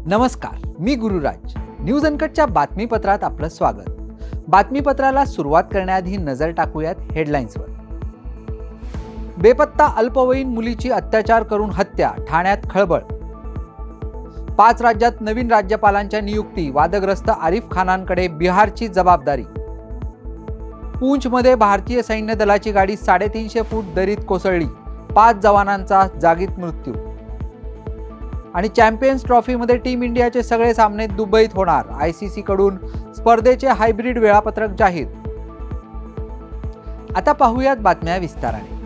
नमस्कार, मी गुरुराज. न्यूज अनकटच्या बातमीपत्रात आपलं स्वागत. बातमीपत्राला सुरुवात करण्याआधी नजर टाकूयात हेडलाईन्सवर. बेपत्ता अल्पवयीन मुलीची अत्याचार करून हत्या, ठाण्यात खळबळ. 5 राज्यात नवीन राज्यपालांच्या नियुक्ती, वादग्रस्त आरिफ खानांकडे बिहारची जबाबदारी. पूंछमध्ये भारतीय सैन्य दलाची गाडी 350 फूट दरीत कोसळली, 5 जवानांचा जागीच मृत्यू. आणि चॅम्पियन्स ट्रॉफीमध्ये टीम इंडियाचे सगळे सामने दुबईत होणार, ICC कडून स्पर्धेचे हायब्रिड वेळापत्रक जाहीर. आता पाहूयात बातम्या विस्ताराने.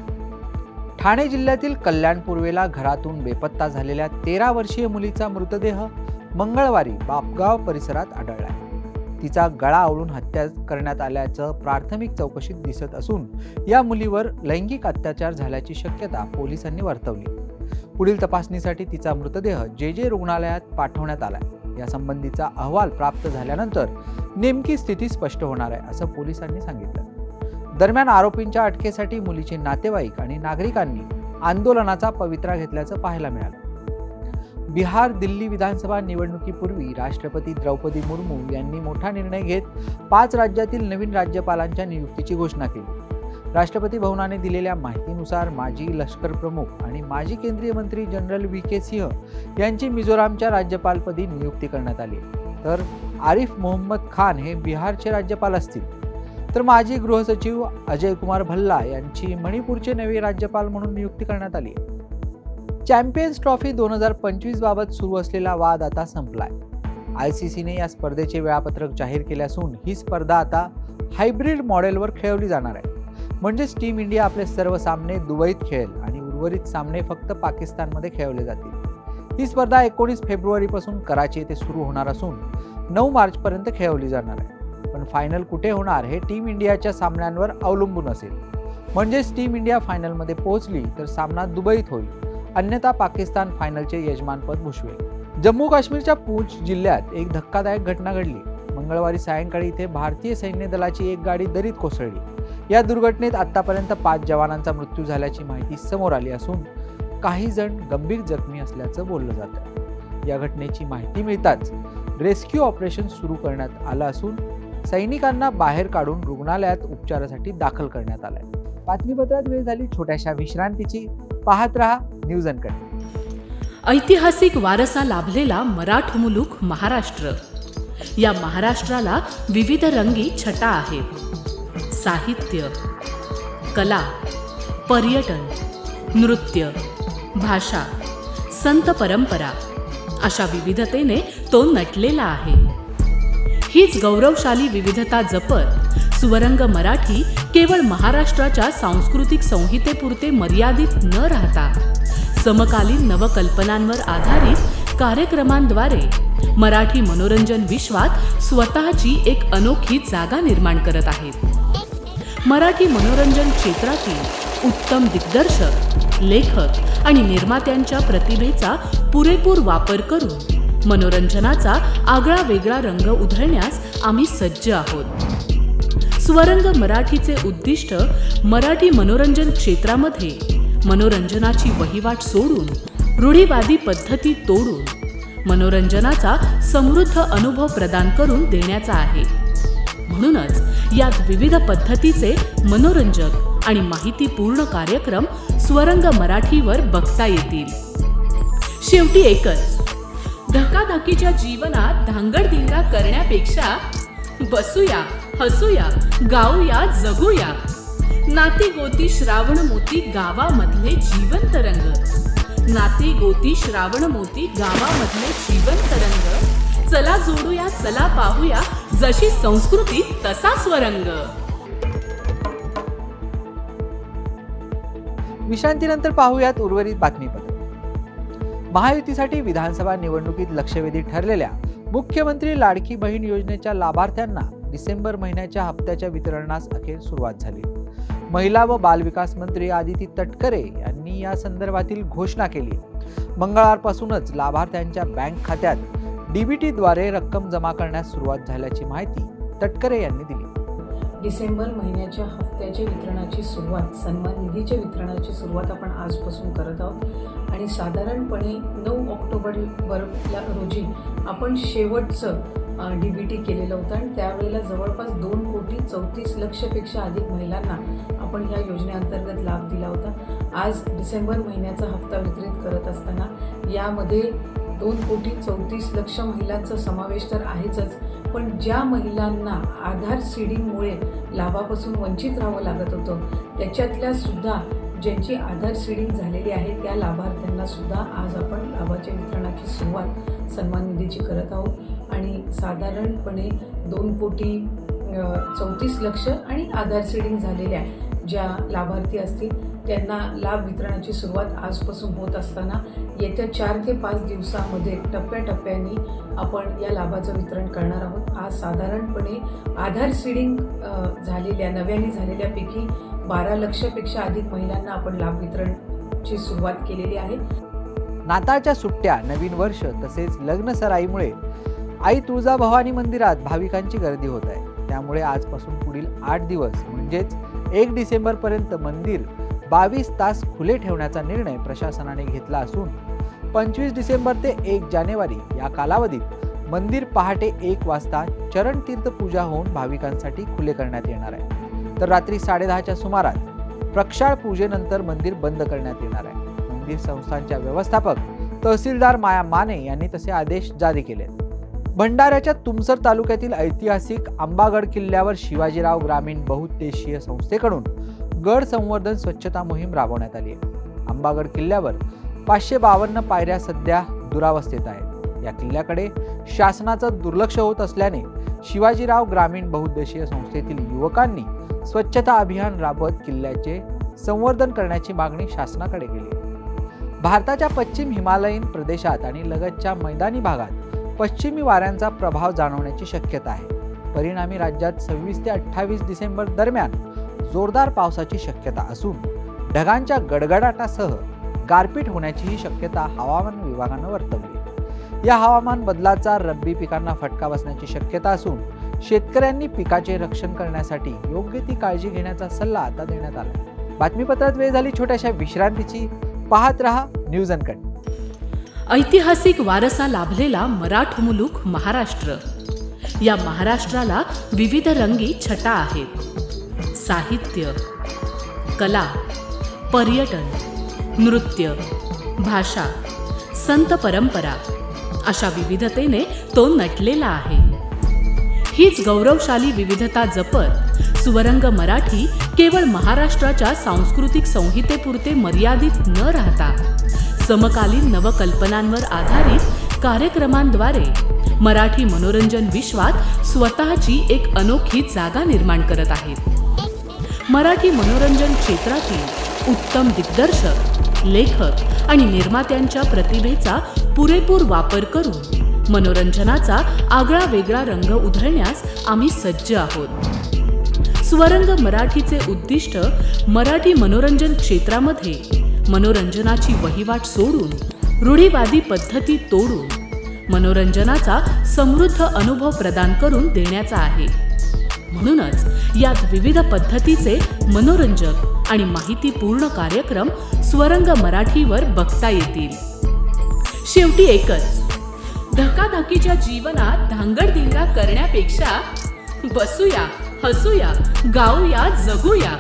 ठाणे जिल्ह्यातील कल्याण पूर्वेला घरातून बेपत्ता झालेल्या 13 वर्षीय मुलीचा मृतदेह मंगळवारी बापगाव परिसरात आढळला. तिचा गळा आवळून हत्या करण्यात आल्याचं प्राथमिक चौकशीत दिसत असून या मुलीवर लैंगिक अत्याचार झाल्याची शक्यता पोलिसांनी वर्तवली. पुढील तपासणीसाठी तिचा मृतदेह JJ रुग्णालयात पाठवण्यात आलाय. या संबंधीचा अहवाल प्राप्त झाल्यानंतर नेमकी स्थिती स्पष्ट होणार आहे, असं पोलिसांनी सांगितलं. दरम्यान आरोपींच्या अटकेसाठी मुलीचे नातेवाईक आणि नागरिकांनी आंदोलनाचा पवित्रा घेतल्याचं पाहायला मिळालं. बिहार दिल्ली विधानसभा निवडणुकीपूर्वी राष्ट्रपती द्रौपदी मुर्मू यांनी मोठा निर्णय घेत 5 राज्यातील नवीन राज्यपालांच्या नियुक्तीची घोषणा केली. राष्ट्रपती भवनाने दिलेल्या माहितीनुसार माजी लष्कर प्रमुख आणि माजी केंद्रीय मंत्री जनरल VK सिंह यांची मिझोरामच्या राज्यपालपदी नियुक्ती करण्यात आली. तर आरिफ मोहम्मद खान हे बिहारचे राज्यपाल असतील. तर माजी गृहसचिव अजय कुमार भल्ला यांची मणिपूरचे नवे राज्यपाल म्हणून नियुक्ती करण्यात आली. चॅम्पियन्स ट्रॉफी 2025 बाबत सुरू असलेला वाद आता संपलाय. ICCने या स्पर्धेचे वेळापत्रक जाहीर केले असून ही स्पर्धा आता हायब्रिड मॉडेलवर खेळवली जाणार आहे. म्हणजेच टीम इंडिया आपले सर्व सामने दुबईत खेळेल आणि उर्वरित सामने फक्त पाकिस्तानमध्ये खेळवले जातील. ही स्पर्धा 19 फेब्रुवारीपासून कराची येथे सुरू होणार असून 9 मार्चपर्यंत खेळवली जाणार आहे. पण फायनल कुठे होणार हे टीम इंडियाच्या सामन्यांवर अवलंबून असेल. म्हणजेच टीम इंडिया फायनलमध्ये पोहोचली तर सामना दुबईत होईल, अन्यथा पाकिस्तान फायनलचे यजमानपद भूषवेल. जम्मू काश्मीरच्या पूंछ जिल्ह्यात एक धक्कादायक घटना घडली. मंगळवारी सायंकाळी इथे भारतीय सैन्य दलाची एक गाडी दरीत कोसळली. या दुर्घटनेत आतापर्यंत 5 जवानांचा मृत्यू झाल्याची माहिती समोर आली असून काही जण गंभीर जखमी असल्याचं बोललं जात आहे. या घटनेची माहिती मिळताच रेस्क्यू ऑपरेशन सुरू करण्यात आलं असून सैनिकांना बाहेर काढून रुग्णालयात उपचारासाठी दाखल करण्यात आलंय. बातमीपत्रात वेळ झाली छोट्याशा विश्रांतीची. पाहत रहा न्यूज अनकट. ऐतिहासिक वारसा लाभलेला मराठ मुलूक महाराष्ट्र. या महाराष्ट्राला विविध रंगी छटा आहेत. साहित्य, कला, पर्यटन, नृत्य, भाषा, संत परंपरा अशा विविधतेने तो नटलेला आहे. हीच गौरवशाली विविधता जपत सुवरंग मराठी केवळ महाराष्ट्राच्या सांस्कृतिक संहितेपुरते मर्यादित न राहता समकालीन नवकल्पनांवर आधारित कार्यक्रमांद्वारे मराठी मनोरंजन विश्वात स्वतःची एक अनोखी जागा निर्माण करत आहेत. मराठी मनोरंजन क्षेत्रातील उत्तम दिग्दर्शक, लेखक आणि निर्मात्यांच्या प्रतिभेचा पुरेपूर वापर करून मनोरंजनाचा आगळा वेगळा रंग उधळण्यास आम्ही सज्ज आहोत. स्वरंग मराठीचे उद्दिष्ट मराठी मनोरंजन क्षेत्रामध्ये मनोरंजनाची वहिवाट सोडून, रूढीवादी पद्धती तोडून मनोरंजनाचा समृद्ध अनुभव प्रदान करून देण्याचा आहे. म्हणूनच यात विविध पद्धतीचे मनोरंजक आणि माहितीपूर्ण कार्यक्रम स्वरंग मराठीवर बघता येतील. शेवटी एकच, धकाधकीच्या जीवनात धांगडधिंगा करण्यापेक्षा बसूया, हसूया, गाऊया, जगूया. नाती गोती श्रावण मोती गावामधले जीवंत रंग. नाती गोती श्रावण मोती गावामधले जीवंत रंग. चला जोडूया, चला पाहूया, जशी संस्कृती तसा स्वरंग. विश्रांतीनंतर पाहूयात उर्वरित बातमीपत्र. महायुतीसाठी विधानसभा निवडणुकीत लक्षवेधी ठरलेल्या मुख्यमंत्री लाडकी बहीण योजनेच्या लाभार्थ्यांना डिसेंबर महिन्याच्या हप्त्याच्या वितरणास अखेर सुरुवात झाली. महिला व बालविकास मंत्री आदिती तटकरे यांनी या संदर्भातील घोषणा केली. मंगळवारपासूनच लाभार्थ्यांच्या बँक खात्यात DBT द्वारे रक्कम जमा करण्यास सुरुवात झाल्याची माहिती तटकरे यांनी दिली. डिसेंबर महिन्याच्या हप्त्याच्या वितरणाची सुरुवात, सन्मान निधीच्या वितरणाची सुरुवात आपण आजपासून करत आहोत आणि साधारणपणे 9 ऑक्टोबर रोजी आपण शेवटचं DBT केलेलं होतं आणि त्यावेळेला जवळपास 2,34,00,000पेक्षा अधिक महिलांना आपण ह्या योजनेअंतर्गत लाभ दिला होता. आज डिसेंबर महिन्याचा हप्ता वितरित करत असताना यामध्ये 2,34,00,000 महिलांचा समावेश तर आहेच, पण ज्या महिलांना आधार सीडिंगमुळे लाभापासून वंचित राहावं लागत होतं त्याच्यातल्या सुद्धा ज्यांची आधार सीडिंग झालेली आहे त्या लाभार्थ्यांना सुद्धा आज आपण लाभाच्या वितरणाची सुरुवात सन्मान निधीची करत आहोत आणि साधारणपणे 2,34,00,000 आणि आधार सीडिंग झालेल्या ज्या लाभार्थी असतील त्यांना लाभ वितरणाची सुरुवात आजपासून होत असताना येत्या 4 ते 5 दिवसामध्ये टप्प्याटप्प्याने आपण या लाभाचं वितरण करणार आहोत. आज साधारणपणे आधार सीडिंग झालेल्या नव्याने झालेल्यापैकी 12 लक्षपेक्षा अधिक महिलांना आपण लाभ वितरणची सुरुवात केलेली आहे. नाताळच्या सुट्ट्या, नवीन वर्ष तसेच लग्न सराईमुळे आई तुळजाभवानी मंदिरात भाविकांची गर्दी होत आहे. त्यामुळे आजपासून पुढील 8 दिवस म्हणजेच 1 डिसेंबरपर्यंत मंदिर 22 तास खुले ठेवण्याचा निर्णय प्रशासनाने घेतला असून 25 डिसेंबर ते 1 जानेवारी या कालावधीत मंदिर पहाटे 1 वाजता चरण तीर्थ पूजा होऊन भाविकांसाठी खुले करण्यात येणार आहे. तर रात्री 10:30च्या सुमारास प्रक्षाळ पूजेनंतर मंदिर बंद करण्यात येणार आहे. मंदिर संस्थांच्या व्यवस्थापक तहसीलदार माया माने यांनी तसे आदेश जारी केले. भंडाऱ्याच्या तुमसर तालुक्यातील ऐतिहासिक आंबागड किल्ल्यावर शिवाजीराव ग्रामीण बहुउद्देशीय संस्थेकडून गड संवर्धन स्वच्छता मोहीम राबवण्यात आली आहे. आंबागड किल्ल्यावर 552 पायऱ्या सध्या दुरावस्थेत आहेत. या किल्ल्याकडे शासनाचं दुर्लक्ष होत असल्याने शिवाजीराव ग्रामीण बहुउद्देशीय संस्थेतील युवकांनी स्वच्छता अभियान राबवत किल्ल्याचे संवर्धन करण्याची मागणी शासनाकडे केली. भारताच्या पश्चिम हिमालयीन प्रदेशात आणि लगतच्या मैदानी भागात पश्चिमी वाऱ्यांचा प्रभाव जाणवण्याची शक्यता आहे. परिणामी राज्यात 26 ते 28 डिसेंबर दरम्यान जोरदार पावसाची शक्यता असून ढगांच्या गडगडाटासह गारपीट होण्याचीही शक्यता हवामान विभागानं वर्तवली. या हवामान बदलाचा रब्बी पिकांना फटका बसण्याची शक्यता असून शेतकऱ्यांनी पिकाचे रक्षण करण्यासाठी योग्य ती काळजी घेण्याचा सल्ला आता देण्यात आला. बातमीपत्रात वेळ झाली छोट्याशा विश्रांतीची. पाहत रहा न्यूज अनकट. ऐतिहासिक वारसा लाभलेला मराठ मुलूक महाराष्ट्र. या महाराष्ट्राला विविध रंगी छटा आहेत. साहित्य, कला, पर्यटन, नृत्य, भाषा, संत परंपरा अशा विविधतेने तो नटलेला आहे. हीच गौरवशाली विविधता जपत सुवरंग मराठी केवळ महाराष्ट्राच्या सांस्कृतिक संहितेपुरते मर्यादित न राहता समकालीन नवकल्पनांवर आधारित कार्यक्रमांद्वारे मराठी मनोरंजन विश्वात स्वतःची एक अनोखी जागा निर्माण करत आहेत. मराठी मनोरंजन क्षेत्रातील उत्तम दिग्दर्शक, लेखक आणि निर्मात्यांच्या प्रतिभेचा पुरेपूर वापर करून मनोरंजनाचा आगळा वेगळा रंग उधळण्यास आम्ही सज्ज आहोत. स्वरंग मराठीचे उद्दिष्ट मराठी मनोरंजन क्षेत्रामध्ये मनोरंजनाची वहिवाट सोडून, रूढीवादी पद्धती तोडून मनोरंजनाचा समृद्ध अनुभव प्रदान करून देण्याचा आहे. म्हणूनच यात विविध पद्धतीचे मनोरंजक आणि माहितीपूर्ण कार्यक्रम स्वरंग मराठीवर बघता येतील. शेवटी एकच, धकाधकीच्या जीवनात धांगडधिंगा करण्यापेक्षा बसूया, हसूया, गाऊया, जगूया.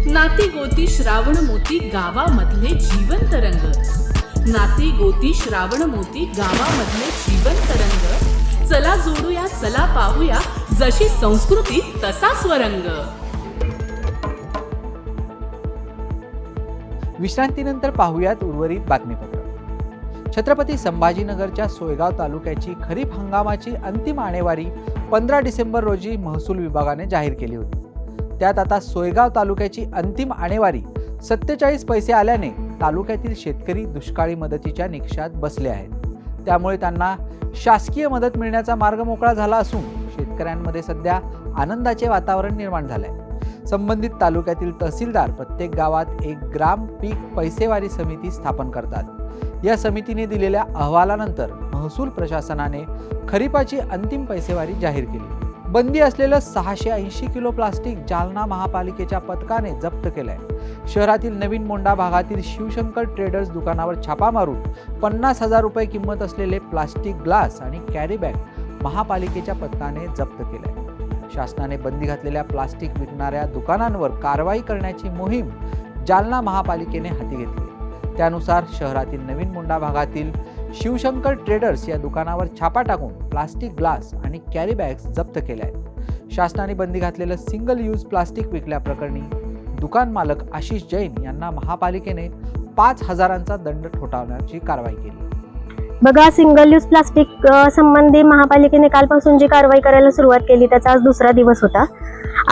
नाती गोती श्रावण मोती गावामधले जीवंत रंग. नाती गोती श्रावण मोती गावामधले जीवंत रंग. चला जोडूया, चला पाहूया, जशी संस्कृती तसा स्वरंग. विश्रांतीनंतर पाहूयात उर्वरित बातमीपत्र. छत्रपती संभाजीनगरच्या सोयगाव तालुक्याची खरीप हंगामाची अंतिम आणेवारी 15 डिसेंबर रोजी महसूल विभागाने जाहीर केली होती. त्यात आता सोयगाव तालुक्याची अंतिम आणेवारी 47 पैसे आल्याने तालुक्यातील शेतकरी दुष्काळी मदतीच्या निकषात बसले आहेत. त्यामुळे त्यांना शासकीय मदत मिळण्याचा मार्ग मोकळा झाला असून शेतकऱ्यांमध्ये सध्या आनंदाचे वातावरण निर्माण झाले आहे. संबंधित तालुक्यातील तहसीलदार प्रत्येक गावात एक ग्राम पीक पैसेवारी समिती स्थापन करतात. या समितीने दिलेल्या अहवालानंतर महसूल प्रशासनाने खरीपाची अंतिम पैसेवारी जाहीर केली. बंदी असलेलं 680 किलो प्लास्टिक जालना महापालिकेच्या पथकाने जप्त केलंय. शहरातील नवीन मोंढा भागातील शिवशंकर ट्रेडर्स दुकानावर छापा मारून 50,000 रुपये किंमत असलेले प्लास्टिक ग्लास आणि कॅरी बॅग महापालिकेच्या पथकाने जप्त केलंय. शासनाने बंदी घातलेल्या प्लास्टिक विकणाऱ्या दुकानांवर कारवाई करण्याची मोहीम जालना महापालिकेने हाती घेतली. त्यानुसार शहरातील नवीन मोंढा भागातील शिवशंकर ट्रेडर्स या दुकानावर छापा टाकून प्लास्टिक ग्लास आणि कॅरी बॅग्स जप्त केल्या आहेत. शासनाने बंदी घातलेलं सिंगल यूज प्लास्टिक विकल्याप्रकरणी दुकान मालक आशिष जैन यांना महापालिकेने 5,000चा दंड ठोठावण्याची कारवाई केली. बघा, सिंगल यूज प्लास्टिक संबंधी महापालिकेने कालपासून जी कारवाई करायला सुरुवात केली त्याचा आज दुसरा दिवस होता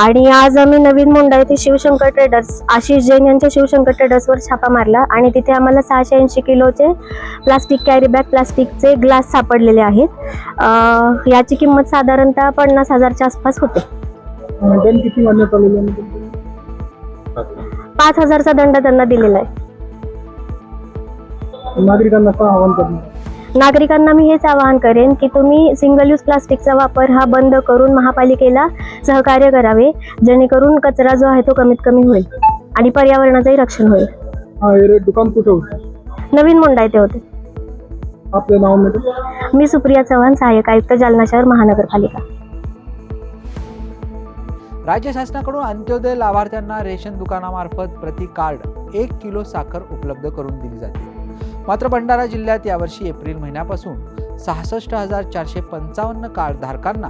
आणि आज आम्ही नवीन मोंढा येथे शिवशंकर ट्रेडर्स आशिष जैन यांच्या शिवशंकर ट्रेडर्सवर छापा मारला आणि तिथे आम्हाला 680 किलोचे प्लास्टिक कॅरी बॅग, प्लास्टिकचे ग्लास सापडलेले आहेत. याची किंमत साधारणतः 50,000च्या आसपास होते. दंड किती मारण्यात आलेला आहे? 5,000चा दंड त्यांना दिलेला आहे. नागरिकांना काय आवाहन करणार? नागरिकांना मी हेच आवाहन करेन की तुम्ही सिंगल यूज प्लास्टिकचा वापर हा बंद करून महापालिकेला सहकार्य करावे, जेणेकरून कचरा जो आहे तो कमीत कमी होईल आणि पर्यावरणाचंही रक्षण होईल. हे दुकान कुठे होतं? नवीन मोंढा येथे होते. आपलं नाव मॅडम? मी सुप्रिया चव्हाण, सहाय्यक आयुक्त, जालना शहर महानगरपालिका. राज्य शासनाकडून अंत्योदय लाभार्थ्यांना रेशन दुकानामार्फत प्रति कार्ड 1 किलो साखर उपलब्ध करून दिली जाते. मात्र भंडारा जिल्ह्यात यावर्षी एप्रिल महिन्यापासून 66,455 कार्ड धारकांना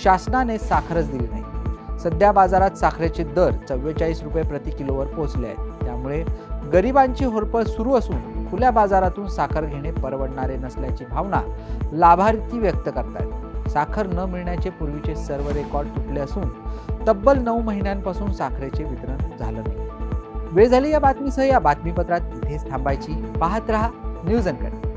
शासनाने साखरच दिली नाही. सध्या बाजारात साखरेचे दर 44 रुपये प्रति किलोवर पोहोचले आहेत. त्यामुळे गरिबांची होरपळ सुरू असून खुल्या बाजारातून साखर घेणे परवडणारे नसल्याची भावना लाभार्थी व्यक्त करतात. साखर न मिळण्याचे पूर्वीचे सर्व रेकॉर्ड तुटले असून तब्बल 9 महिन्यांपासून साखरेचे वितरण झालं नाही. वेळ झाली या बातमीसह या बातमीपत्रात इथेच थांबायची. पाहत रहा न्यूज अनकट.